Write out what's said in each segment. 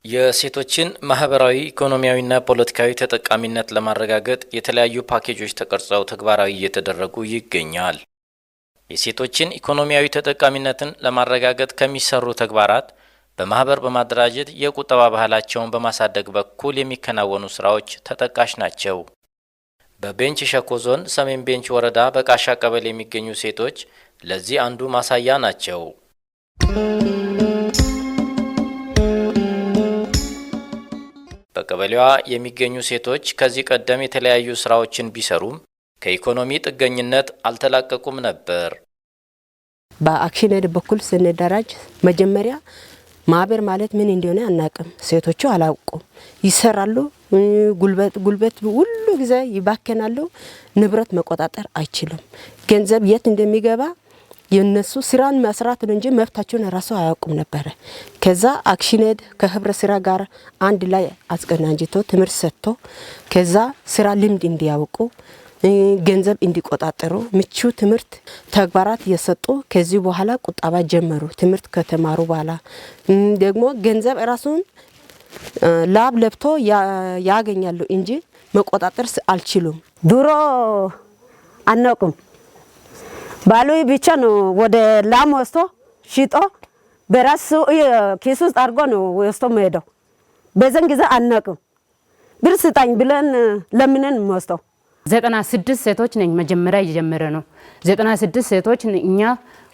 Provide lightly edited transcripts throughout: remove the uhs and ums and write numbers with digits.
የሴቶችን ማህበራዊ ኢኮኖሚያዊና ፖለቲካዊ ተጠቃሚነት ለማረጋገጥ የተለያዩ ፓኬጆች ተቀርጸው ተግባራዊ እየተደረጉ ይገኛል። የሴቶችን ኢኮኖሚያዊ ተጠቃሚነትን ለማረጋገጥ ከሚሰሩ ተግባራት በማህበር በማደራጀት የቁጠባ ባህላቸውን በማሳደግ በኩል የሚከናወኑ ስራዎች ተጠቃሽ ናቸው። በቤንች ሸኮ ዞን ሰሜን ቤንች ወረዳ በቃሻ ቀበሌ የሚገኙ ሴቶች ለዚህ አንዱ ማሳያ ናቸው። በቀበሌዋ የሚገኙ ሴቶች ከዚህ ቀደም የተለያዩ ስራዎችን ቢሰሩም ከኢኮኖሚ ጥገኝነት አልተላቀቁም ነበር። በአክሽን ኤድ በኩል ስንደራጅ መጀመሪያ ማህበር ማለት ምን እንደሆነ አናቅም። ሴቶቹ አላውቁም። ይሰራሉ፣ ጉልበት ሁሉ ጊዜ ይባከናሉ። ንብረት መቆጣጠር አይችሉም። ገንዘብ የት እንደሚገባ የነሱ ስራን መስራት ነው እንጂ መብታቸውን ራሱ አያውቁም ነበር። ከዛ አክሽን ኤድ ከህብረ ስራ ጋር አንድ ላይ አስቀናጅቶ ትምህርት ሰጥቶ ከዛ ስራ ልምድ እንዲያውቁ ገንዘብ እንዲቆጣጠሩ ምቹ ትምህርት ተግባራት የሰጡ ከዚህ በኋላ ቁጠባ ጀመሩ። ትምህርት ከተማሩ በኋላ ደግሞ ገንዘብ ራሱን ላብ ለብቶ ያገኛሉ እንጂ መቆጣጠር አልችሉም። ድሮ አናውቅም። ባሉ ብቻ ነው ወደ ላም ወስቶ ሽጦ በራሱ ኪስ ውስጥ አድርጎ ነው ወስቶ መሄደው። በዘን ጊዜ አናውቅም። ብር ስጣኝ ብለን ለምነን ወስደው 96 ሴቶች ነኝ መጀመሪያ እየጀመረ ነው። 96 ሴቶች እኛ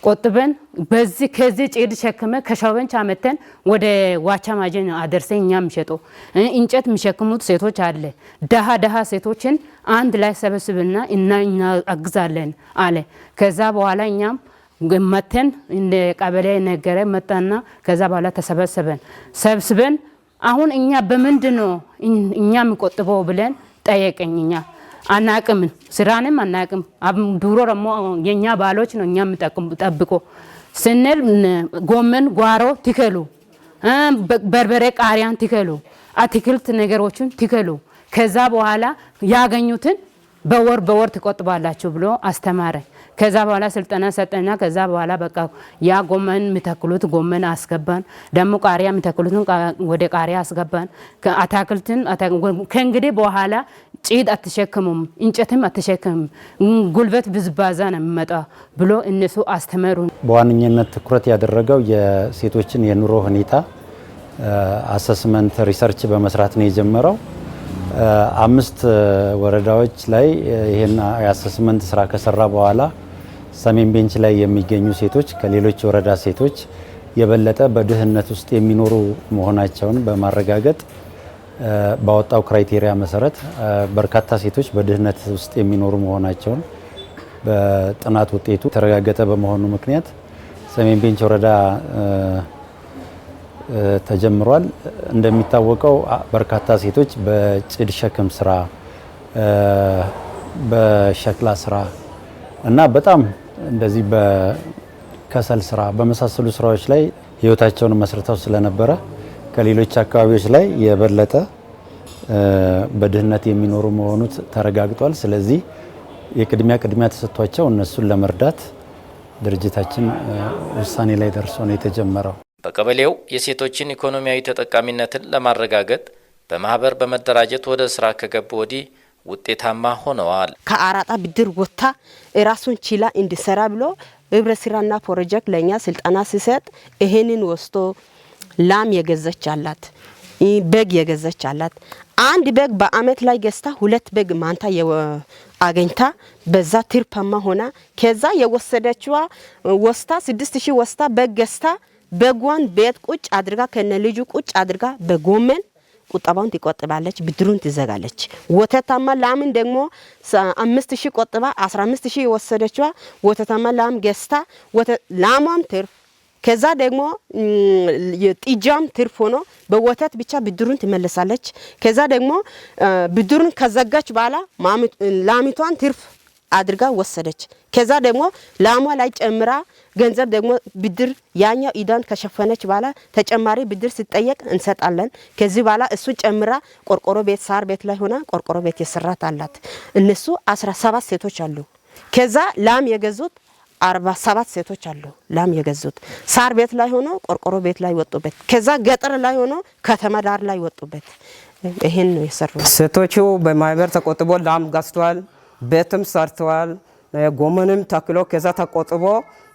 ቆጥበን በዚህ ከዚህ ጭድ ሸክመ ከሻወንቻ መተን ወደ ዋቻ ማጀን አደርሰን እኛም ሸጦ እንጨት የሚሸክሙት ሴቶች አለ። ደሃ ሴቶችን አንድ ላይ ሰበስብና እና አግዛለን አለ። ከዛ በኋላ እኛም መተን እንደ ቀበሌ ነገረ መጣና ከዛ በኋላ ሰብስበን አሁን እኛ በምንድነው እኛም ቆጥበው ብለን ጠየቀኝ። እኛ አናቅም፣ ስራንም አናቅም። ድሮ ደግሞ የኛ ባሎች ነው እኛም ጠብቆ ስንል ጎመን ጓሮ ትከሉ፣ በርበሬ ቃሪያን ትከሉ፣ አትክልት ነገሮችን ትከሉ። ከዛ በኋላ ያገኙትን በወር ትቆጥባላችሁ ብሎ አስተማረ። ከዛ በኋላ ስልጠና ሰጠና ከዛ በኋላ በቃ ያ ጎመን የሚተክሉት ጎመን አስገባን። ደግሞ ቃሪያ የሚተክሉትን ወደ ቃሪያ አስገባን። አታክልትን ከእንግዲህ በኋላ ጭድ አትሸክሙም፣ እንጨትም አትሸክሙም፣ ጉልበት ብዝባዛ ነው የሚመጣ ብሎ እነሱ አስተመሩ። በዋነኝነት ትኩረት ያደረገው የሴቶችን የኑሮ ሁኔታ አሰስመንት ሪሰርች በመስራት ነው የጀመረው። 5 ወረዳዎች ላይ ይሄን የአሰስመንት ስራ ከሰራ በኋላ ሰሜን ቤንች ላይ የሚገኙ ሴቶች ከሌሎች ወረዳ ሴቶች የበለጠ በድህነት ውስጥ የሚኖሩ መሆናቸውን በማረጋገጥ ባወጣው ክራይቴሪያ መሰረት በርካታ ሴቶች በድህነት ውስጥ የሚኖሩ መሆናቸውን በጥናት ውጤቱ ተረጋገጠ በመሆኑ ምክንያት ሰሜን ቤንች ወረዳ ተጀምሯል። እንደሚታወቀው በርካታ ሴቶች በጭድ ሸክም ስራ፣ በሸክላ ስራ እና በጣም እንደዚህ በከሰል ስራ በመሳሰሉ ስራዎች ላይ ህይወታቸውን መስርተው ስለነበረ ከሌሎች አካባቢዎች ላይ የበለጠ በድህነት የሚኖሩ መሆኑ ተረጋግጧል። ስለዚህ የቅድሚያ ተሰጥቷቸው እነሱን ለመርዳት ድርጅታችን ውሳኔ ላይ ደርሶ ነው የተጀመረው። በቀበሌው የሴቶችን ኢኮኖሚያዊ ተጠቃሚነትን ለማረጋገጥ በማህበር በመደራጀት ወደ ስራ ከገቡ ወዲህ ውጤታማ ሆነዋል። ከአራጣ ብድር ወጣ ራሱን ችላ እንዲሰራ ብሎ ህብረት ስራና ፕሮጀክት ለኛ ስልጠና ሲሰጥ ይሄንን ወስቶ ላም የገዘች አላት፣ በግ የገዘች አላት። አንድ በግ በአመት ላይ ገዝታ 2 በግ ማንታ አገኝታ በዛ ትርፋማ ሆና ከዛ የወሰደችዋ ወስታ 6000 ወስታ በግ ገዝታ በጓን ቤት ቁጭ አድርጋ ከነ ልጁ ቁጭ አድርጋ በጎመን ቁጠባውን ትቆጥባለች፣ ብድሩን ትዘጋለች። ወተታማ ላምን ደግሞ 5000 ቆጥባ 15000 የወሰደችዋ ወተታማ ላም ገዝታ ላማም ትርፍ ከዛ ደግሞ የጥጃም ትርፍ ሆኖ በወተት ብቻ ብድሩን ትመለሳለች። ከዛ ደግሞ ብድሩን ከዘጋች በኋላ ላሚቷን ትርፍ አድርጋ ወሰደች። ከዛ ደግሞ ላሟ ላይ ጨምራ ገንዘብ ደግሞ ብድር ያኛው ኢዳን ከሸፈነች በኋላ ተጨማሪ ብድር ሲጠየቅ እንሰጣለን። ከዚህ በኋላ እሱ ጨምራ ቆርቆሮ ቤት ሳር ቤት ላይ ሆና ቆርቆሮ ቤት የሰራት አላት። እነሱ 17 ሴቶች አሉ። ከዛ ላም የገዙት 47 ሴቶች አሉ ላም የገዙት። ሳር ቤት ላይ ሆኖ ቆርቆሮ ቤት ላይ ወጡበት። ከዛ ገጠር ላይ ሆኖ ከተማ ዳር ላይ ወጡበት። ይሄን ነው የሰሩት። ሴቶቹ በማህበር ተቆጥቦ ላም ገዝተዋል፣ ቤትም ሰርተዋል፣ ጎመንም ተክሎ ከዛ ተቆጥቦ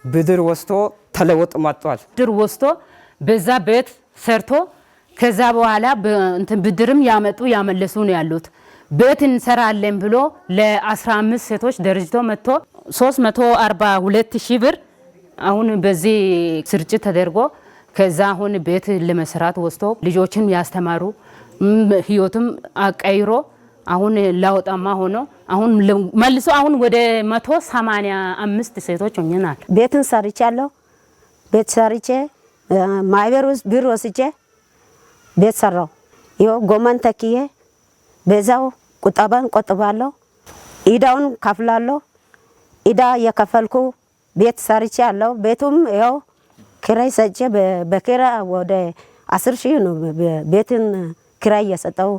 ብድር ወስቶ ተለውጥ መጥቷል። ብድር ወስቶ በዛ ቤት ሰርቶ ከዛ በኋላ ብድርም ያመጡ ያመለሱ ነው ያሉት። ቤት እንሰራለን ብሎ ለ15 ሴቶች ደረጅቶ መጥቶ 342,000 ብር አሁን በዚህ ስርጭት ተደርጎ ከዛ አሁን ቤት ለመስራት ወስቶ ልጆችን ያስተማሩ ህይወቱም አቀይሮ አሁን ላውጣማ ሆኖ አሁን መልሶ አሁን ወደ 185 ሴቶች ሆነናል። ቤትን ሰርቻለሁ። ቤት ሰርቼ ማህበር ውስጥ ብር ወስጄ ቤት ሰራው። ይኸው ጎመን ተክዬ በዛው ቁጠባን ቆጥባለሁ። ኢዳውን ከፍላለሁ። ኢዳ የከፈልኩ ቤት ሰርቼ አለው። ቤቱም ይኸው ኪራይ ሰጬ በኪራይ ወደ 10,000 ነው ቤትን ኪራይ እየሰጠው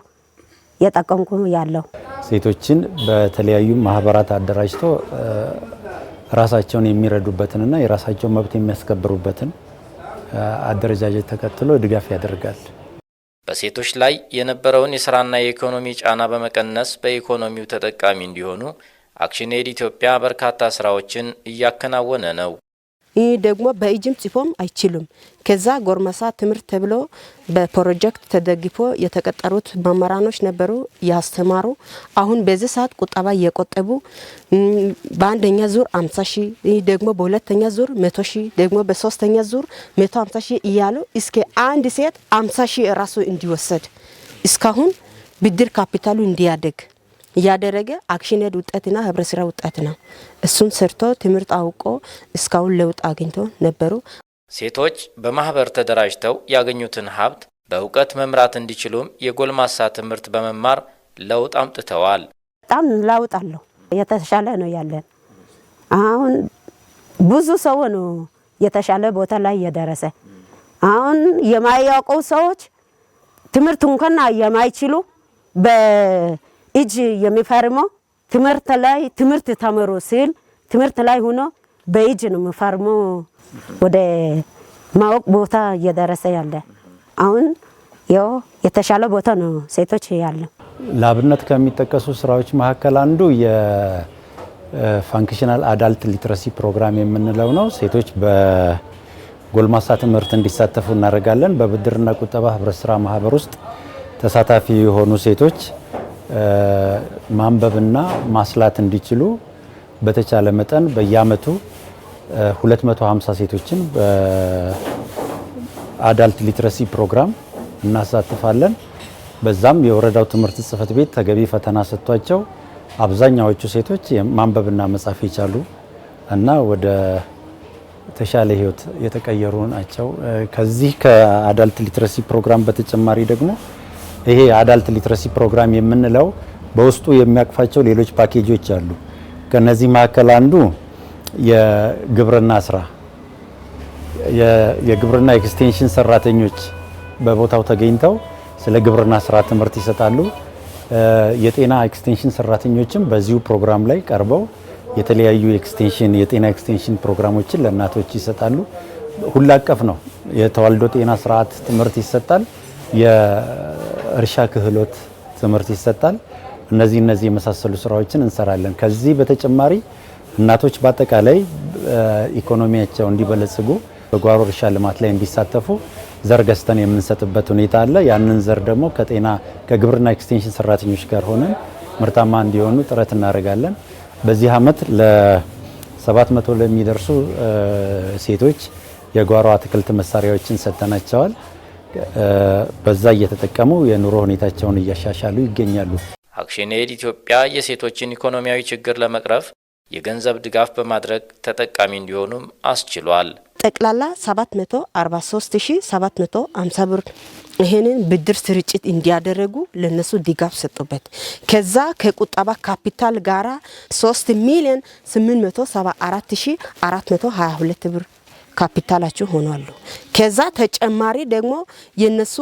የጠቀምኩ ያለው። ሴቶችን በተለያዩ ማህበራት አደራጅቶ ራሳቸውን የሚረዱበትንና የራሳቸውን መብት የሚያስከብሩበትን አደረጃጀት ተከትሎ ድጋፍ ያደርጋል። በሴቶች ላይ የነበረውን የስራና የኢኮኖሚ ጫና በመቀነስ በኢኮኖሚው ተጠቃሚ እንዲሆኑ አክሽን ኤድ ኢትዮጵያ በርካታ ስራዎችን እያከናወነ ነው። ይህ ደግሞ በእጅም ጽፎም አይችሉም። ከዛ ጎርመሳ ትምህርት ተብሎ በፕሮጀክት ተደግፎ የተቀጠሩት መምህራኖች ነበሩ ያስተማሩ። አሁን በዚህ ሰዓት ቁጠባ እየቆጠቡ በአንደኛ ዙር 50,000 ይህ ደግሞ በሁለተኛ ዙር 100,000 ደግሞ በሶስተኛ ዙር 150,000 እያሉ እስከ አንድ ሴት 50,000 ራሱ እንዲወሰድ እስካሁን ብድር ካፒታሉ እንዲያደግ እያደረገ አክሽን ኤድ ውጤትና ህብረ ስራ ውጤት ነው። እሱን ሰርቶ ትምህርት አውቆ እስካሁን ለውጥ አግኝቶ ነበሩ። ሴቶች በማህበር ተደራጅተው ያገኙትን ሀብት በእውቀት መምራት እንዲችሉም የጎልማሳ ትምህርት በመማር ለውጥ አምጥተዋል። በጣም ለውጥ አለው። የተሻለ ነው ያለን። አሁን ብዙ ሰው ነው የተሻለ ቦታ ላይ የደረሰ። አሁን የማያውቁ ሰዎች ትምህርት እንኳን የማይችሉ በእጅ የሚፈርመው ትምህርት ላይ ትምህርት ተምሮ ሲል ትምህርት ላይ ሆኖ በእጅ ነው የሚፈርመው ወደ ማወቅ ቦታ እየደረሰ ያለ። አሁን ያው የተሻለ ቦታ ነው ሴቶች ያለ። ለአብነት ከሚጠቀሱ ስራዎች መካከል አንዱ የፋንክሽናል አዳልት ሊትረሲ ፕሮግራም የምንለው ነው። ሴቶች በጎልማሳ ትምህርት እንዲሳተፉ እናደርጋለን። በብድርና ቁጠባ ህብረት ስራ ማህበር ውስጥ ተሳታፊ የሆኑ ሴቶች ማንበብና ማስላት እንዲችሉ በተቻለ መጠን በየአመቱ 250 ሴቶችን በአዳልት ሊትረሲ ፕሮግራም እናሳትፋለን። በዛም የወረዳው ትምህርት ጽህፈት ቤት ተገቢ ፈተና ሰጥቷቸው አብዛኛዎቹ ሴቶች ማንበብና መጻፍ የቻሉ እና ወደ ተሻለ ህይወት የተቀየሩ ናቸው። ከዚህ ከአዳልት ሊትረሲ ፕሮግራም በተጨማሪ ደግሞ ይሄ አዳልት ሊትረሲ ፕሮግራም የምንለው በውስጡ የሚያቅፋቸው ሌሎች ፓኬጆች አሉ። ከነዚህ መካከል አንዱ የግብርና ስራ የግብርና ኤክስቴንሽን ሰራተኞች በቦታው ተገኝተው ስለ ግብርና ስራ ትምህርት ይሰጣሉ። የጤና ኤክስቴንሽን ሰራተኞችም በዚሁ ፕሮግራም ላይ ቀርበው የተለያዩ የጤና ኤክስቴንሽን ፕሮግራሞችን ለእናቶች ይሰጣሉ። ሁሉ አቀፍ ነው። የተዋልዶ ጤና ስርዓት ትምህርት ይሰጣል። የእርሻ ክህሎት ትምህርት ይሰጣል። እነዚህ የመሳሰሉ ስራዎችን እንሰራለን። ከዚህ በተጨማሪ እናቶች በአጠቃላይ ኢኮኖሚያቸው እንዲበለጽጉ በጓሮ እርሻ ልማት ላይ እንዲሳተፉ ዘር ገዝተን የምንሰጥበት ሁኔታ አለ። ያንን ዘር ደግሞ ከግብርና ኤክስቴንሽን ሰራተኞች ጋር ሆነን ምርታማ እንዲሆኑ ጥረት እናደርጋለን። በዚህ አመት ለ700 ለሚደርሱ ሴቶች የጓሮ አትክልት መሳሪያዎችን ሰጥተናቸዋል። በዛ እየተጠቀሙ የኑሮ ሁኔታቸውን እያሻሻሉ ይገኛሉ። አክሽን ኤድ ኢትዮጵያ የሴቶችን ኢኮኖሚያዊ ችግር ለመቅረፍ የገንዘብ ድጋፍ በማድረግ ተጠቃሚ እንዲሆኑም አስችሏል። ጠቅላላ 743,750 ብር ይሄንን ብድር ስርጭት እንዲያደርጉ ለነሱ ድጋፍ ሰጡበት። ከዛ ከቁጠባ ካፒታል ጋራ 3,874,422 ብር ካፒታላቸው ሆኗሉ። ከዛ ተጨማሪ ደግሞ የነሱ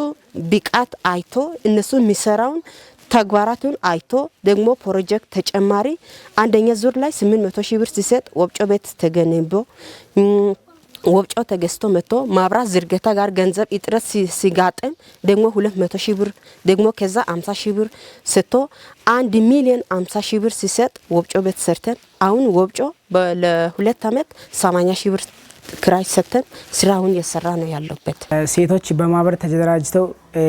ብቃት አይቶ እነሱ የሚሰራውን ተግባራቱን አይቶ ደግሞ ፕሮጀክት ተጨማሪ አንደኛ ዙር ላይ 800 ሺህ ብር ሲሰጥ ወፍጮ ቤት ተገንቦ ወፍጮ ተገዝቶ መጥቶ ማብራት ዝርጋታ ጋር ገንዘብ እጥረት ሲጋጠም ደግሞ 200 ሺህ ብር ደግሞ ከዛ 50 ሺህ ብር ሰጥቶ 1 ሚሊዮን 50 ሺህ ብር ሲሰጥ ወፍጮ ቤት ሰርተን አሁን ወፍጮ ለሁለት አመት 80 ሺህ ብር ክራይ ሰጥተን ስራውን እየሰራ ነው ያለበት። ሴቶች በማህበር ተደራጅተው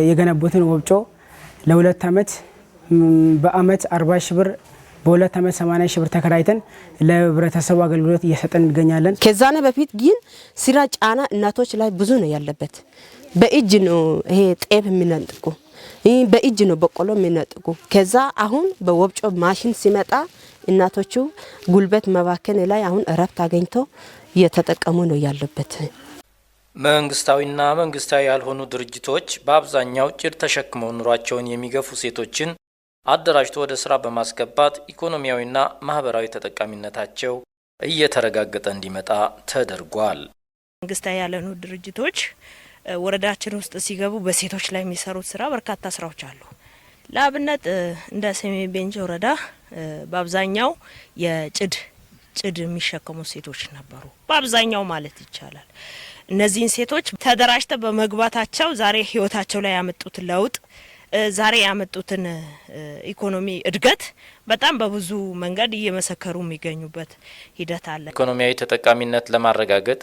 የገነቡትን ወፍጮ ለሁለት አመት በአመት 40 ሺህ ብር በሁለት አመት 80 ሺህ ብር ተከራይተን ለህብረተሰቡ አገልግሎት እየሰጠን እንገኛለን። ከዛኔ በፊት ግን ስራ ጫና እናቶች ላይ ብዙ ነው ያለበት። በእጅ ነው ይሄ ጤፍ የሚነጥቁ፣ በእጅ ነው በቆሎ የሚነጥቁ። ከዛ አሁን በወፍጮ ማሽን ሲመጣ እናቶቹ ጉልበት መባከን ላይ አሁን እረፍት አገኝተው እየተጠቀሙ ነው ያለበት። መንግስታዊና መንግስታዊ ያልሆኑ ድርጅቶች በአብዛኛው ጭድ ተሸክመው ኑሯቸውን የሚገፉ ሴቶችን አደራጅቶ ወደ ስራ በማስገባት ኢኮኖሚያዊና ማህበራዊ ተጠቃሚነታቸው እየተረጋገጠ እንዲመጣ ተደርጓል። መንግስታዊ ያልሆኑ ድርጅቶች ወረዳችን ውስጥ ሲገቡ በሴቶች ላይ የሚሰሩት ስራ በርካታ ስራዎች አሉ። ለአብነት እንደ ሰሜን ቤንች ወረዳ በአብዛኛው የጭድ የሚሸከሙ ሴቶች ነበሩ፣ በአብዛኛው ማለት ይቻላል። እነዚህን ሴቶች ተደራጅተው በመግባታቸው ዛሬ ህይወታቸው ላይ ያመጡት ለውጥ ዛሬ ያመጡትን ኢኮኖሚ እድገት በጣም በብዙ መንገድ እየመሰከሩ የሚገኙበት ሂደት አለ። ኢኮኖሚያዊ ተጠቃሚነት ለማረጋገጥ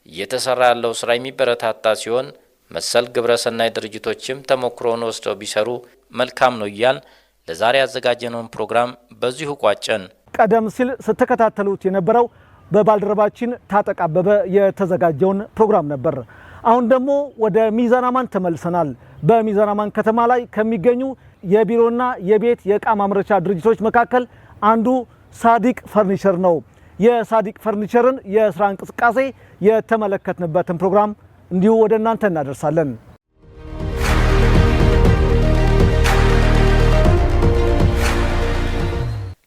እየተሰራ ያለው ስራ የሚበረታታ ሲሆን መሰል ግብረሰናይ ድርጅቶችም ተሞክሮውን ወስደው ቢሰሩ መልካም ነው እያል ለዛሬ ያዘጋጀነውን ፕሮግራም በዚሁ ቋጨን። ቀደም ሲል ስትከታተሉት የነበረው በባልደረባችን ታጠቅ አበበ የተዘጋጀውን ፕሮግራም ነበር። አሁን ደግሞ ወደ ሚዛን አማን ተመልሰናል። በሚዛን አማን ከተማ ላይ ከሚገኙ የቢሮና የቤት የእቃ ማምረቻ ድርጅቶች መካከል አንዱ ሳዲቅ ፈርኒቸር ነው። የሳዲቅ ፈርኒቸርን የስራ እንቅስቃሴ የተመለከትንበትን ፕሮግራም እንዲሁ ወደ እናንተ እናደርሳለን።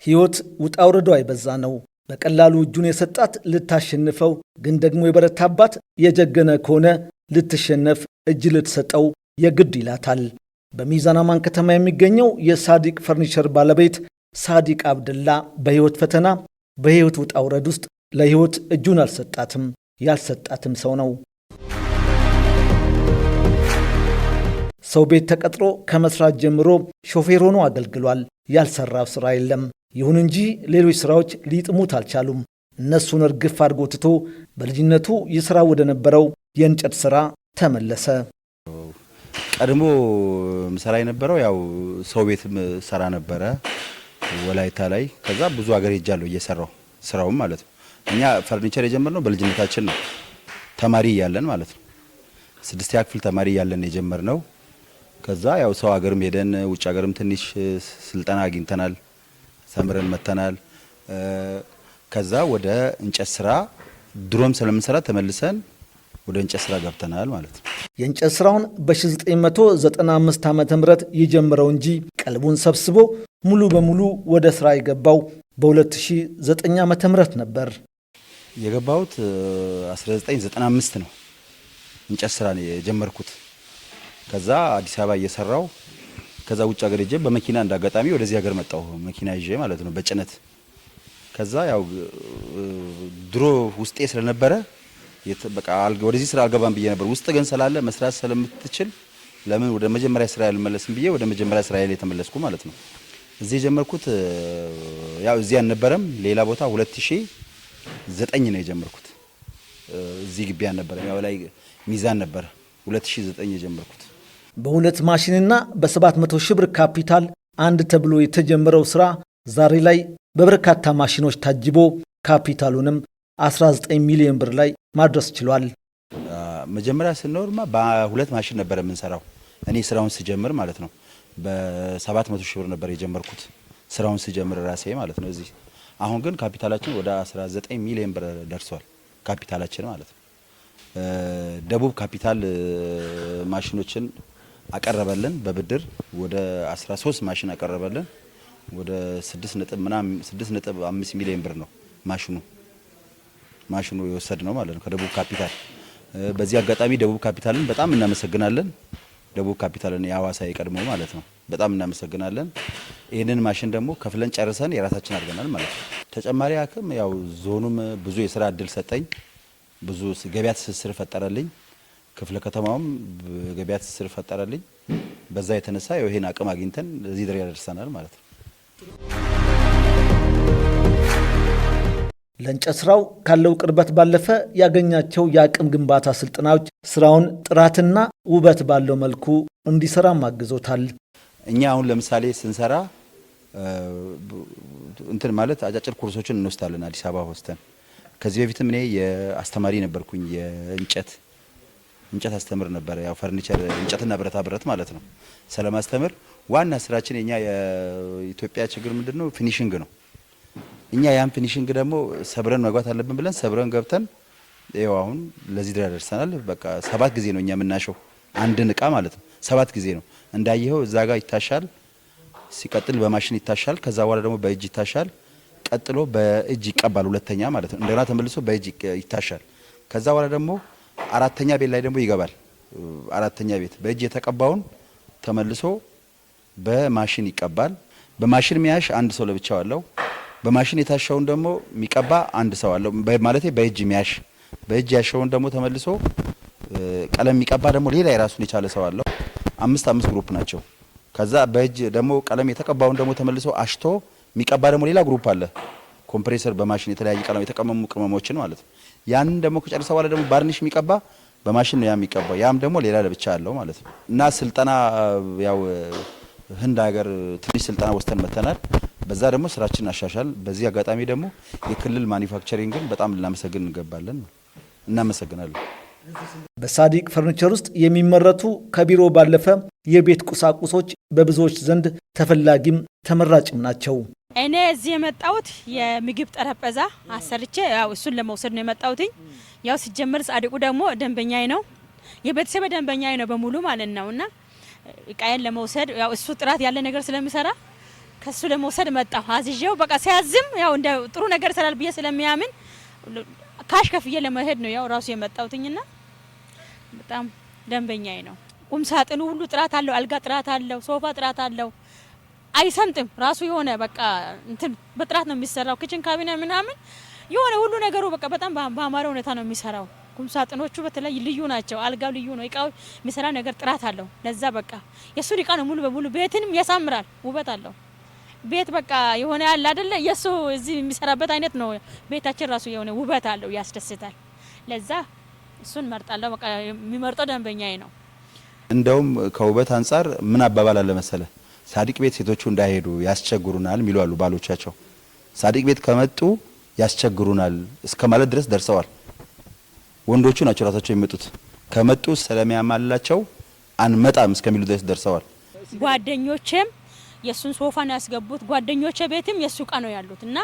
ህይወት ውጣ ውረዷ የበዛ ነው። በቀላሉ እጁን የሰጣት ልታሸንፈው፣ ግን ደግሞ የበረታባት የጀገነ ከሆነ ልትሸነፍ እጅ ልትሰጠው የግድ ይላታል። በሚዛን አማን ከተማ የሚገኘው የሳዲቅ ፈርኒቸር ባለቤት ሳዲቅ አብደላ በህይወት ፈተና በህይወት ውጣ ውረድ ውስጥ ለህይወት እጁን አልሰጣትም፣ ያልሰጣትም ሰው ነው። ሰው ቤት ተቀጥሮ ከመስራት ጀምሮ ሾፌር ሆኖ አገልግሏል። ያልሰራው ስራ የለም። ይሁን እንጂ ሌሎች ስራዎች ሊጥሙት አልቻሉም። እነሱን እርግፍ አድርጎ ትቶ በልጅነቱ ይስራ ወደ ነበረው የእንጨት ስራ ተመለሰ። ቀድሞ ምሰራ የነበረው ያው ሰው ቤትም ሰራ ነበረ ወላይታ ላይ። ከዛ ብዙ ሀገር ሄጃለሁ እየሰራው ስራውም ማለት ነው። እኛ ፈርኒቸር የጀመርነው በልጅነታችን ነው፣ ተማሪ እያለን ማለት ነው። 6ኛ ክፍል ተማሪ እያለን የጀመርነው። ከዛ ያው ሰው ሀገርም ሄደን ውጭ ሀገርም ትንሽ ስልጠና አግኝተናል፣ ተምረን መተናል። ከዛ ወደ እንጨት ስራ ድሮም ስለምንሰራ ተመልሰን ወደ እንጨት ስራ ገብተናል ማለት ነው። የእንጨት ስራውን በ1995 ዓመተ ምህረት የጀመረው እንጂ ቀልቡን ሰብስቦ ሙሉ በሙሉ ወደ ስራ የገባው በ2009 ዓመተ ምህረት ነበር። የገባሁት 1995 ነው እንጨት ስራ ነው የጀመርኩት። ከዛ አዲስ አበባ እየሰራው ከዛ ውጭ ሀገር ሄጄ በመኪና እንዳጋጣሚ ወደዚህ ሀገር መጣሁ፣ መኪና ይዤ ማለት ነው በጭነት። ከዛ ያው ድሮ ውስጤ ስለነበረ በቃ ወደዚህ ስራ አልገባም ብዬ ነበር። ውስጥ ግን ስላለ መስራት ስለምትችል ለምን ወደ መጀመሪያ ስራ ያልመለስም ብዬ ወደ መጀመሪያ ስራ ላይ ተመለስኩ ማለት ነው። እዚህ የጀመርኩት ያው እዚህ አልነበረም፣ ሌላ ቦታ 2009 ነው የጀመርኩት። እዚህ ግቢ አልነበረም፣ ያው ላይ ሚዛን ነበር 2009 የጀመርኩት። በሁለት ማሽንና በ700 ሺህ ብር ካፒታል አንድ ተብሎ የተጀመረው ስራ ዛሬ ላይ በበርካታ ማሽኖች ታጅቦ ካፒታሉንም 19 ሚሊዮን ብር ላይ ማድረስ ችሏል። መጀመሪያ ስንኖርማ በሁለት ማሽን ነበር የምንሰራው። እኔ ስራውን ስጀምር ማለት ነው በ700 ሺህ ብር ነበር የጀመርኩት ስራውን ስጀምር ራሴ ማለት ነው እዚህ። አሁን ግን ካፒታላችን ወደ 19 ሚሊዮን ብር ደርሷል ካፒታላችን ማለት ነው። ደቡብ ካፒታል ማሽኖችን አቀረበልን በብድር ወደ 13 ማሽን አቀረበልን። ወደ 6.5 ሚሊዮን ብር ነው ማሽኑ የወሰድ ነው ማለት ነው ከደቡብ ካፒታል። በዚህ አጋጣሚ ደቡብ ካፒታልን በጣም እናመሰግናለን። ደቡብ ካፒታልና የሐዋሳ የቀድሞ ማለት ነው። በጣም እናመሰግናለን። ይህንን ማሽን ደግሞ ከፍለን ጨርሰን የራሳችን አድርገናል ማለት ነው። ተጨማሪ አቅም ያው ዞኑም ብዙ የስራ እድል ሰጠኝ፣ ብዙ ገበያ ትስስር ፈጠረልኝ፣ ክፍለ ከተማውም ገበያ ትስስር ፈጠረልኝ። በዛ የተነሳ ይሄን አቅም አግኝተን እዚህ ድረስ ያደርሰናል ማለት ነው። ለእንጨት ስራው ካለው ቅርበት ባለፈ ያገኛቸው የአቅም ግንባታ ስልጠናዎች ስራውን ጥራትና ውበት ባለው መልኩ እንዲሰራም አግዞታል። እኛ አሁን ለምሳሌ ስንሰራ እንትን ማለት አጫጭር ኮርሶችን እንወስዳለን አዲስ አበባ ወስተን። ከዚህ በፊትም እኔ የአስተማሪ ነበርኩኝ፣ የእንጨት አስተምር ነበር። ያው ፈርኒቸር እንጨትና ብረታ ብረት ማለት ነው ስለማስተምር ዋና ስራችን የኛ የኢትዮጵያ ችግር ምንድነው? ፊኒሺንግ ነው። እኛ ያን ፊኒሺንግ ደግሞ ሰብረን መግባት አለብን ብለን ሰብረን ገብተን ይኸው አሁን ለዚህ ድረስ ደርሰናል። በቃ 7 ጊዜ ነው እኛ የምናሸው አንድን እቃ ማለት ነው። 7 ጊዜ ነው እንዳየኸው። እዛ ጋር ይታሻል፣ ሲቀጥል በማሽን ይታሻል፣ ከዛ በኋላ ደግሞ በእጅ ይታሻል፣ ቀጥሎ በእጅ ይቀባል ሁለተኛ ማለት ነው። እንደገና ተመልሶ በእጅ ይታሻል። ከዛ በኋላ ደግሞ አራተኛ ቤት ላይ ደግሞ ይገባል። አራተኛ ቤት በእጅ የተቀባውን ተመልሶ በማሽን ይቀባል። በማሽን ሚያሽ አንድ ሰው ለብቻው አለው። በማሽን የታሻውን ደግሞ የሚቀባ አንድ ሰው አለው ማለት በእጅ ሚያሽ። በእጅ ያሻውን ደግሞ ተመልሶ ቀለም የሚቀባ ደግሞ ሌላ የራሱን የቻለ ሰው አለው። 5 ግሩፕ ናቸው። ከዛ በእጅ ደግሞ ቀለም የተቀባውን ደግሞ ተመልሶ አሽቶ የሚቀባ ደግሞ ሌላ ግሩፕ አለ። ኮምፕሬሰር በማሽን የተለያየ ቀለም የተቀመሙ ቅመሞችን ማለት ነው። ያንን ደግሞ ከጨረሰ በኋላ ደግሞ ባርኒሽ የሚቀባ በማሽን ነው የሚቀባው። ያም ደግሞ ሌላ ለብቻ አለው ማለት ነው። እና ስልጠና ያው ህንድ ሀገር ትንሽ ስልጠና ወስተን መተናል። በዛ ደግሞ ስራችን አሻሻል። በዚህ አጋጣሚ ደግሞ የክልል ማኒፋክቸሪንግን በጣም ልናመሰግን እንገባለን። እናመሰግናለን። በሳዲቅ ፈርኒቸር ውስጥ የሚመረቱ ከቢሮ ባለፈ የቤት ቁሳቁሶች በብዙዎች ዘንድ ተፈላጊም ተመራጭም ናቸው። እኔ እዚህ የመጣሁት የምግብ ጠረጴዛ አሰርቼ ያው እሱን ለመውሰድ ነው የመጣሁት። ያው ሲጀመር ሳዲቁ ደግሞ ደንበኛዬ ነው፣ የቤተሰብ ደንበኛዬ ነው በሙሉ ማለት ነውና እቃዬን ለመውሰድ ያው እሱ ጥራት ያለ ነገር ስለሚሰራ ከሱ ለመውሰድ መጣሁ። አዝዤው በቃ ሲያዝም ያው እንደ ጥሩ ነገር ይሰራል ብዬ ስለሚያምን ካሽ ከፍዬ ለመሄድ ነው ያው ራሱ የመጣሁትኝና በጣም ደንበኛዬ ነው። ቁም ሳጥኑ ሁሉ ጥራት አለው፣ አልጋ ጥራት አለው፣ ሶፋ ጥራት አለው። አይሰምጥም ራሱ የሆነ በቃ እንትን በጥራት ነው የሚሰራው። ኪችን ካቢኔ ምናምን የሆነ ሁሉ ነገሩ በቃ በጣም በአማረ ሁኔታ ነው የሚሰራው። ቁም ሳጥኖቹ በተለይ ልዩ ናቸው። አልጋው ልዩ ነው። እቃው የሚሰራ ነገር ጥራት አለው። ለዛ በቃ የሱ እቃ ነው ሙሉ በሙሉ ቤትንም ያሳምራል፣ ውበት አለው። ቤት በቃ የሆነ ያለ አይደለ የሱ እዚህ የሚሰራበት አይነት ነው። ቤታችን ራሱ የሆነ ውበት አለው፣ ያስደስታል። ለዛ እሱን መርጣለሁ። በቃ የሚመርጠው ደንበኛዬ ነው። እንደውም ከውበት አንጻር ምን አባባል አለ መሰለ፣ ሳዲቅ ቤት ሴቶቹ እንዳይሄዱ ያስቸግሩናል የሚሉ አሉ ባሎቻቸው። ሳዲቅ ቤት ከመጡ ያስቸግሩናል እስከ ማለት ድረስ ደርሰዋል። ወንዶቹ ናቸው ራሳቸው የሚመጡት። ከመጡ ስለሚያማላቸው አንመጣም እስከሚሉ ድረስ ደርሰዋል። ጓደኞቼም የሱን ሶፋን ያስገቡት፣ ጓደኞቼ ቤትም የሱ እቃ ነው ያሉት እና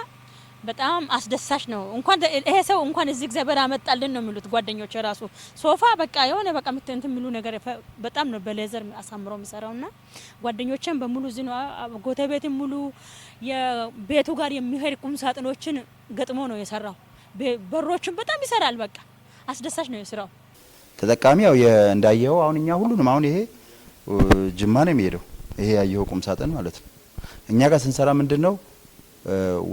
በጣም አስደሳች ነው። እንኳን ይሄ ሰው እንኳን እዚህ እግዚአብሔር አመጣልን ነው የሚሉት ጓደኞቼ ራሱ። ሶፋ በቃ የሆነ በቃ እንትን የሚሉ ነገር በጣም ነው በሌዘር አሳምሮ የሚሰራውና ጓደኞቼም በሙሉ እዚህ ነው። ጎተ ቤትም ሙሉ የቤቱ ጋር የሚሄድ ቁም ሳጥኖችን ገጥሞ ነው የሰራው። በሮችን በጣም ይሰራል። በቃ አስደሳች ነው የስራው። ተጠቃሚ ያው እንዳየው አሁን እኛ ሁሉንም አሁን ይሄ ጅማ ነው የሚሄደው። ይሄ ያየው ቁም ሳጥን ማለት ነው። እኛ ጋር ስንሰራ ምንድነው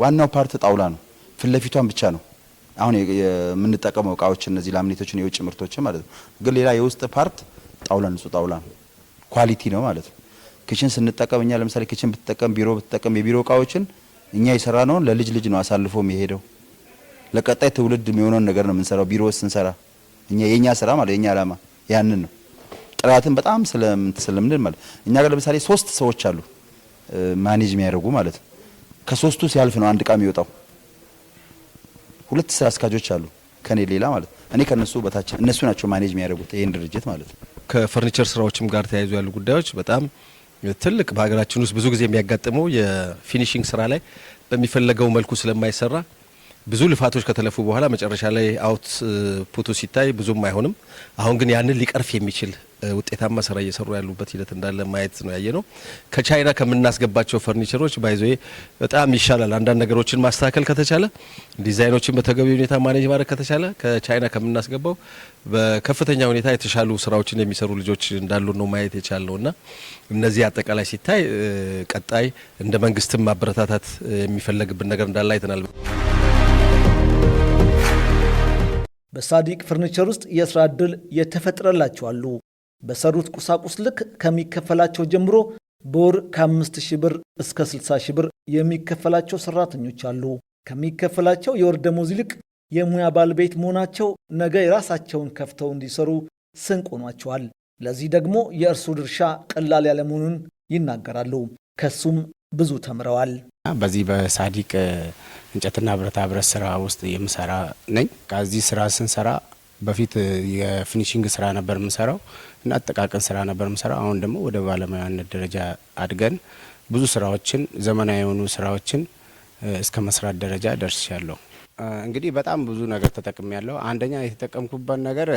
ዋናው ፓርት ጣውላ ነው። ፍለፊቷን ብቻ ነው አሁን የምንጠቀመው እቃዎች እነዚህ ላምኔቶችን የውጭ ምርቶችን ማለት ነው። ግን ሌላ የውስጥ ፓርት ጣውላ ንጹህ ጣውላ ነው። ኳሊቲ ነው ማለት ነው። ኪችን ስንጠቀም እኛ ለምሳሌ ኪችን ብትጠቀም፣ ቢሮ ብትጠቀም የቢሮ እቃዎችን እኛ የሰራነው ለልጅ ልጅ ነው አሳልፎ የሚሄደው። ለቀጣይ ትውልድ የሚሆነውን ነገር ነው የምንሰራው። ቢሮ ስንሰራ እኛ የኛ ስራ ማለት የኛ አላማ ያንን ነው። ጥራትን በጣም ስለምንድን ማለት እኛ ጋር ለምሳሌ 3 ሰዎች አሉ ማኔጅ የሚያደርጉ ማለት ነው። ከ3ቱ ሲያልፍ ነው አንድ እቃ የሚወጣው። 2 ስራ አስኪያጆች አሉ ከኔ ሌላ ማለት እኔ ከነሱ በታች እነሱ ናቸው ማኔጅ የሚያደርጉት ይሄን ድርጅት ማለት ነው። ከፈርኒቸር ስራዎችም ጋር ተያይዞ ያሉ ጉዳዮች በጣም ትልቅ በሀገራችን ውስጥ ብዙ ጊዜ የሚያጋጥመው የፊኒሺንግ ስራ ላይ በሚፈለገው መልኩ ስለማይሰራ ብዙ ልፋቶች ከተለፉ በኋላ መጨረሻ ላይ አውት ፑቱ ሲታይ ብዙም አይሆንም። አሁን ግን ያንን ሊቀርፍ የሚችል ውጤታማ ስራ እየሰሩ ያሉበት ሂደት እንዳለ ማየት ነው ያየነው። ከቻይና ከምናስገባቸው ፈርኒቸሮች ባይዞ በጣም ይሻላል። አንዳንድ ነገሮችን ማስተካከል ከተቻለ፣ ዲዛይኖችን በተገቢ ሁኔታ ማኔጅ ማድረግ ከተቻለ ከቻይና ከምናስገባው በከፍተኛ ሁኔታ የተሻሉ ስራዎችን የሚሰሩ ልጆች እንዳሉ ነው ማየት የቻለውና እነዚህ አጠቃላይ ሲታይ ቀጣይ እንደ መንግስትም ማበረታታት የሚፈለግብን ነገር እንዳለ አይተናል። በሳዲቅ ፈርኒቸር ውስጥ የስራ ዕድል የተፈጠረላቸው አሉ። በሰሩት ቁሳቁስ ልክ ከሚከፈላቸው ጀምሮ በወር ከ5000 ብር እስከ 60000 ብር የሚከፈላቸው ሰራተኞች አሉ። ከሚከፈላቸው የወር ደሞዝ ይልቅ የሙያ ባለቤት መሆናቸው ነገ የራሳቸውን ከፍተው እንዲሰሩ ስንቅ ሆኗቸዋል። ለዚህ ደግሞ የእርሱ ድርሻ ቀላል ያለመሆኑን ይናገራሉ። ከሱም ብዙ ተምረዋል። በዚህ በሳዲቅ እንጨትና ብረታ ብረት ስራ ውስጥ የምሰራ ነኝ። ከዚህ ስራ ስንሰራ በፊት የፊኒሺንግ ስራ ነበር የምሰራው እና አጠቃቀን ስራ ነበር የምሰራው። አሁን ደግሞ ወደ ባለሙያነት ደረጃ አድገን ብዙ ስራዎችን ዘመናዊ የሆኑ ስራዎችን እስከ መስራት ደረጃ ደርሻለሁ። እንግዲህ በጣም ብዙ ነገር ተጠቅሜያለሁ። አንደኛ የተጠቀምኩበት ነገር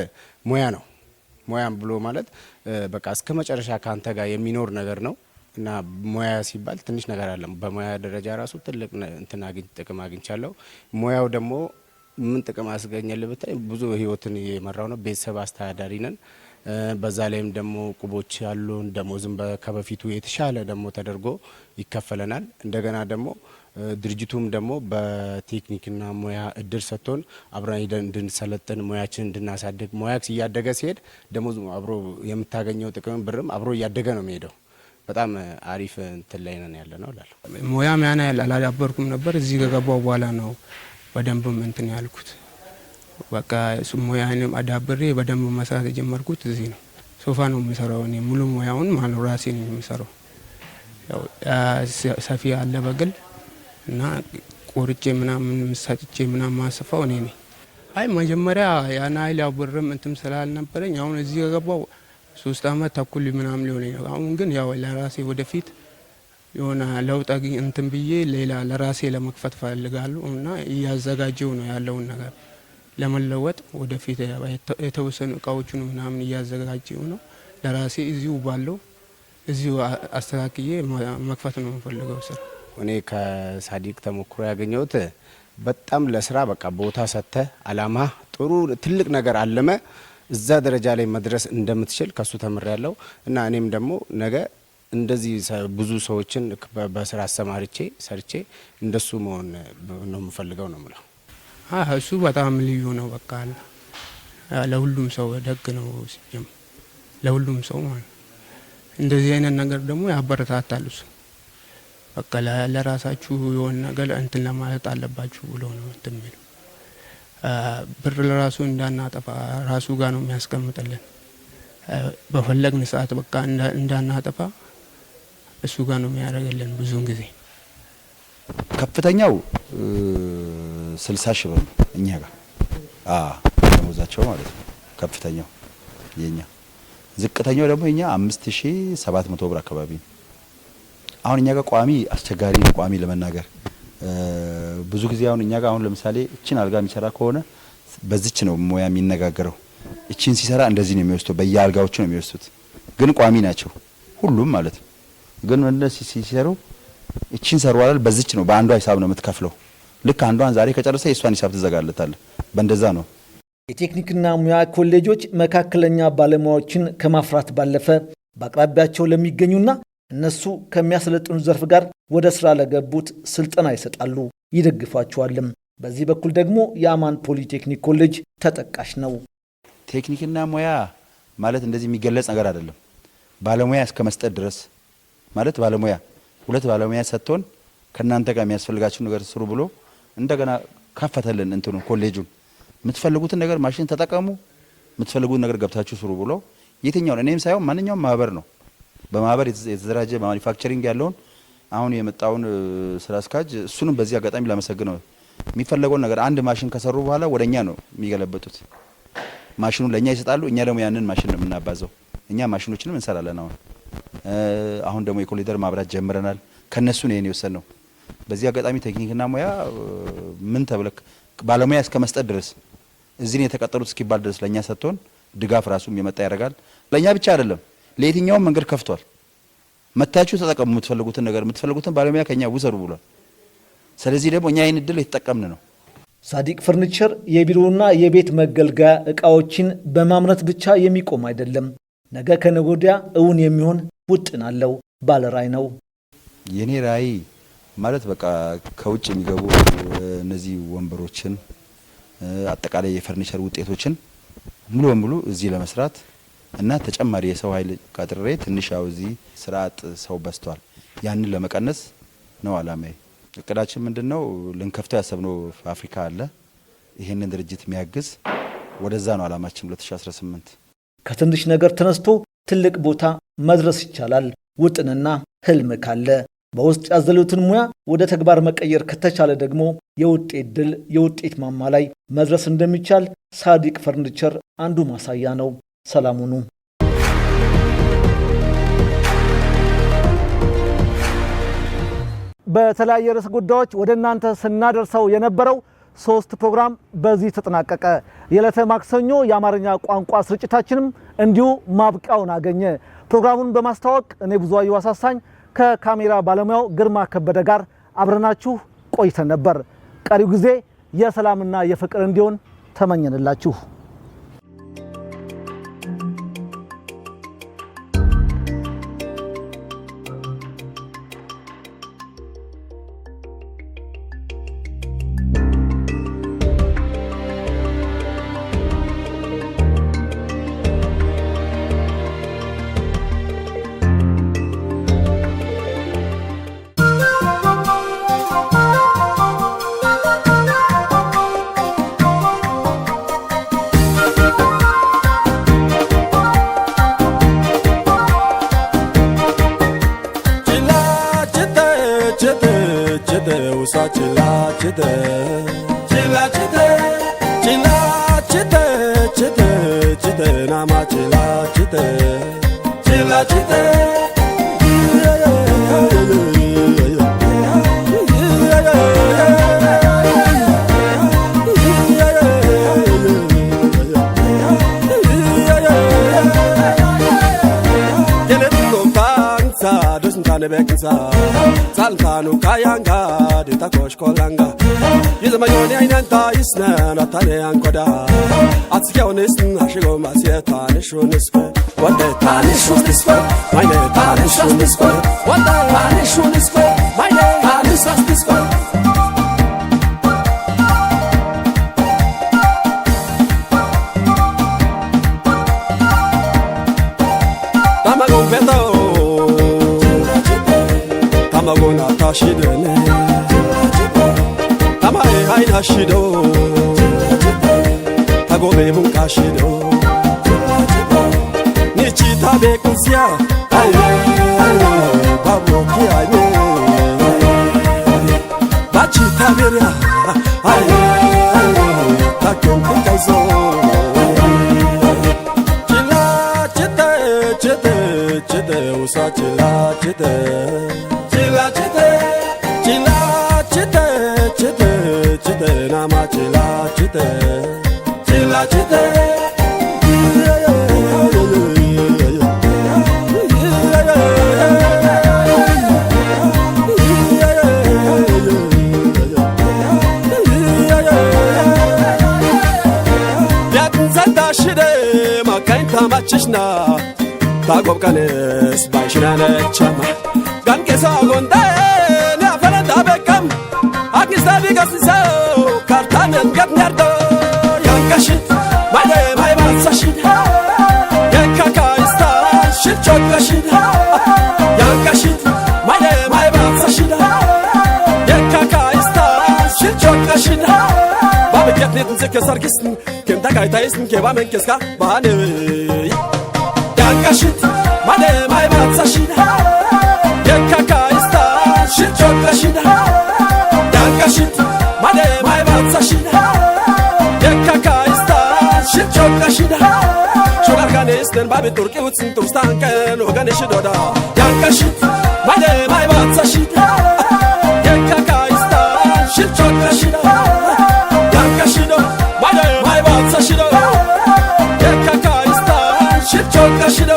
ሙያ ነው። ሙያም ብሎ ማለት በቃ እስከ መጨረሻ ካንተ ጋር የሚኖር ነገር ነው እና ሙያ ሲባል ትንሽ ነገር አለ። በሙያ ደረጃ ራሱ ትልቅ ጥቅም አግኝቻለሁ። ሙያው ደግሞ ምን ጥቅም አስገኘልህ ብታይ ብዙ ህይወትን የመራው ነው። ቤተሰብ አስተዳዳሪ ነን። በዛ ላይም ደግሞ ቁቦች ያሉን ደሞዝም ከበፊቱ የተሻለ ደግሞ ተደርጎ ይከፈለናል። እንደገና ደግሞ ድርጅቱም ደግሞ በቴክኒክና ሙያ እድል ሰጥቶን አብረን እንድንሰለጥን ሙያችን እንድናሳድግ ሙያ እያደገ ሲሄድ ደሞዝ አብሮ የምታገኘው ጥቅም ብርም አብሮ እያደገ ነው የሚሄደው። በጣም አሪፍ እንትን ላይ ነን ያለ ነው እላለሁ። ሙያ ሚያና አላዳበርኩም ነበር። እዚህ ከገባው በኋላ ነው በደንብም እንትን ያልኩት። በቃ ሙያንም አዳብሬ በደንብ መስራት የጀመርኩት እዚህ ነው። ሶፋ ነው የሚሰራው እኔ ሙሉ ሙያውን ማለት ራሴ ነው የሚሰራው። ያው ሰፊ አለ በግል እና ቆርጬ ምናምን ሰጥቼ ምናምን ማስፋው እኔ ነኝ። አይ መጀመሪያ ያን አይል ብርም እንትም ስላልነበረኝ አሁን እዚህ ከገባው 3 አመት ተኩል ምናምን ሊሆን ነው። አሁን ግን ያው ለራሴ ወደፊት የሆነ ለውጥ እንትን ብዬ ሌላ ለራሴ ለመክፈት ፈልጋለሁ እና እያዘጋጀው ነው ያለውን ነገር ለመለወጥ ወደፊት የተወሰኑ እቃዎችን ምናምን እያዘጋጀው ነው ለራሴ እዚሁ ባለው እዚሁ አስተካክዬ መክፈት ነው የምፈልገው ስራ። እኔ ከሳዲቅ ተሞክሮ ያገኘሁት በጣም ለስራ በቃ ቦታ ሰጥተ አላማ ጥሩ ትልቅ ነገር አለመ እዛ ደረጃ ላይ መድረስ እንደምትችል ከሱ ተምሬያለሁ እና እኔም ደግሞ ነገ እንደዚህ ብዙ ሰዎችን በስራ አሰማርቼ ሰርቼ እንደሱ መሆን ነው የምፈልገው ነው የምለው። እሱ በጣም ልዩ ነው። በቃ ለሁሉም ሰው ደግ ነው ሲጀም ለሁሉም ሰው ማለት እንደዚህ አይነት ነገር ደግሞ ያበረታታል እሱ። በቃ ለራሳችሁ የሆነ ነገር እንትን ለማለት አለባችሁ ብሎ ነው እንትን የሚለው። ብር ለራሱ እንዳናጠፋ ራሱ ጋር ነው የሚያስቀምጥልን። በፈለግን ሰዓት በቃ እንዳናጠፋ እሱ ጋር ነው የሚያደርግልን ብዙውን ጊዜ። ከፍተኛው 60,000 ብር ነው እኛ ጋር ደሞዛቸው ማለት ነው ከፍተኛው የኛ። ዝቅተኛው ደግሞ እኛ 5700 ብር አካባቢ ነው። አሁን እኛ ጋር ቋሚ አስቸጋሪ ነው ቋሚ ለመናገር ብዙ ጊዜ አሁን እኛ ጋር አሁን ለምሳሌ እቺን አልጋ የሚሰራ ከሆነ በዚች ነው ሙያ የሚነጋገረው። እቺን ሲሰራ እንደዚህ ነው የሚወስደው በየአልጋዎቹ ነው የሚወስዱት። ግን ቋሚ ናቸው ሁሉም ማለት ነው። ግን እነዚህ ሲሰሩ እቺን ሰሩ አይደል በዚች ነው በአንዷ ሂሳብ ነው የምትከፍለው። ልክ አንዷን ዛሬ ከጨረሰ የሷን ሂሳብ ትዘጋለታለህ። በእንደዛ ነው። የቴክኒክና ሙያ ኮሌጆች መካከለኛ ባለሙያዎችን ከማፍራት ባለፈ በአቅራቢያቸው ለሚገኙና እነሱ ከሚያሰለጥኑ ዘርፍ ጋር ወደ ስራ ለገቡት ስልጠና ይሰጣሉ፣ ይደግፋቸዋልም። በዚህ በኩል ደግሞ የአማን ፖሊቴክኒክ ኮሌጅ ተጠቃሽ ነው። ቴክኒክና ሙያ ማለት እንደዚህ የሚገለጽ ነገር አይደለም። ባለሙያ እስከ መስጠት ድረስ ማለት ባለሙያ ሁለት ባለሙያ ሰጥቶን ከናንተ ጋር የሚያስፈልጋችሁ ነገር ስሩ ብሎ እንደገና ከፈተልን እንትኑ ኮሌጁን። የምትፈልጉትን ነገር ማሽን ተጠቀሙ፣ የምትፈልጉትን ነገር ገብታችሁ ስሩ ብሎ የትኛው እኔም ሳይሆን ማንኛውም ማህበር ነው በማህበር የተደራጀ ማኒፋክቸሪንግ ያለውን አሁን የመጣውን ስራ አስካጅ እሱንም በዚህ አጋጣሚ ላመሰግነው። የሚፈለገውን ነገር አንድ ማሽን ከሰሩ በኋላ ወደኛ ነው የሚገለበጡት። ማሽኑን ለኛ ይሰጣሉ፣ እኛ ደግሞ ያንን ማሽን ነው የምናባዘው። እኛ ማሽኖችንም እንሰራለን። አሁን ደግሞ የኮሊደር ማብራት ጀምረናል። ከነሱ ነው የወሰነው። በዚህ አጋጣሚ ቴክኒክና ሙያ ምን ተብለክ ባለሙያ እስከ መስጠት ድረስ እዚህ ነው የተቀጠሩት እስኪባል ድረስ ለኛ ሰጥቶን ድጋፍ ራሱም የመጣ ያደርጋል። ለኛ ብቻ አይደለም ለየትኛውም መንገድ ከፍቷል። መታችሁ ተጠቀሙ፣ የምትፈልጉትን ነገር የምትፈልጉትን ባለሙያ ከኛ ውሰዱ ብሏል። ስለዚህ ደግሞ እኛ ይህን እድል የተጠቀምን ነው። ሳዲቅ ፈርኒቸር የቢሮና የቤት መገልገያ ዕቃዎችን በማምረት ብቻ የሚቆም አይደለም። ነገ ከነገ ወዲያ እውን የሚሆን ውጥን አለው። ባለራዕይ ነው። የኔ ራዕይ ማለት በቃ ከውጭ የሚገቡ እነዚህ ወንበሮችን አጠቃላይ የፈርኒቸር ውጤቶችን ሙሉ በሙሉ እዚህ ለመስራት እና ተጨማሪ የሰው ኃይል ቀጥሬ ትንሽ ያው እዚህ ስርዓት ሰው በዝቷል። ያንን ለመቀነስ ነው አላማዬ። እቅዳችን ምንድነው? ልንከፍተው ያሰብነው አፍሪካ አለ። ይሄንን ድርጅት የሚያግዝ ወደዛ ነው አላማችን 2018። ከትንሽ ነገር ተነስቶ ትልቅ ቦታ መድረስ ይቻላል። ውጥንና ህልም ካለ በውስጥ ያዘሉትን ሙያ ወደ ተግባር መቀየር ከተቻለ ደግሞ የውጤት ድል የውጤት ማማ ላይ መድረስ እንደሚቻል ሳዲቅ ፈርኒቸር አንዱ ማሳያ ነው። ሰላሙኑ በተለያየ ርዕሰ ጉዳዮች ወደ እናንተ ስናደርሰው የነበረው 3 ፕሮግራም በዚህ ተጠናቀቀ። የዕለተ ማክሰኞ የአማርኛ ቋንቋ ስርጭታችንም እንዲሁ ማብቂያውን አገኘ። ፕሮግራሙን በማስተዋወቅ እኔ ብዙአየሁ አሳሳኝ ከካሜራ ባለሙያው ግርማ ከበደ ጋር አብረናችሁ ቆይተን ነበር። ቀሪው ጊዜ የሰላምና የፍቅር እንዲሆን ተመኘንላችሁ። Saltanu kayanga de takosh kolanga Yizmayoni ainanta isna natane ankoda Atskionisn ashigo masieta nishunisque What the tanishunisque My name tanishunisque What the tanishunisque My name tanishunisque Tamagon veto Tamagona tashidene Tamae haina shido Tagobe bunka shido Nichi tabe kusia Aye Babo ki aye Bachi taberia Aye Takom kaizo Chila chite chite chite usa chila chite Chila chite, chila chite, chite, chite, nama chila chite, chila chite. Yakunzanda shide makainta machishna, tagobkanes baishina chama. Gan que so gonde ne afana bekam Agista bigasisa kartanen gatnerdo Yankashit mayde mayban sashit Yankaka ista shit chokashit Yankashit mayde mayban sashit Yankaka ista shit chokashit Babet yakneten se kesargisten Kenta gaitaisen kebamen keska bahane Yankashit mayde mayban sashit Yankaka ista shit chokashit Yankashit made my batsashit Yankaka ista shit chokashit Shogarganisten babi turki utsin turstanken oganishidoda Yankashit made my batsashit Yankaka ista shit chokashit Yankashido made my batsashit Yankaka ista shit chokashit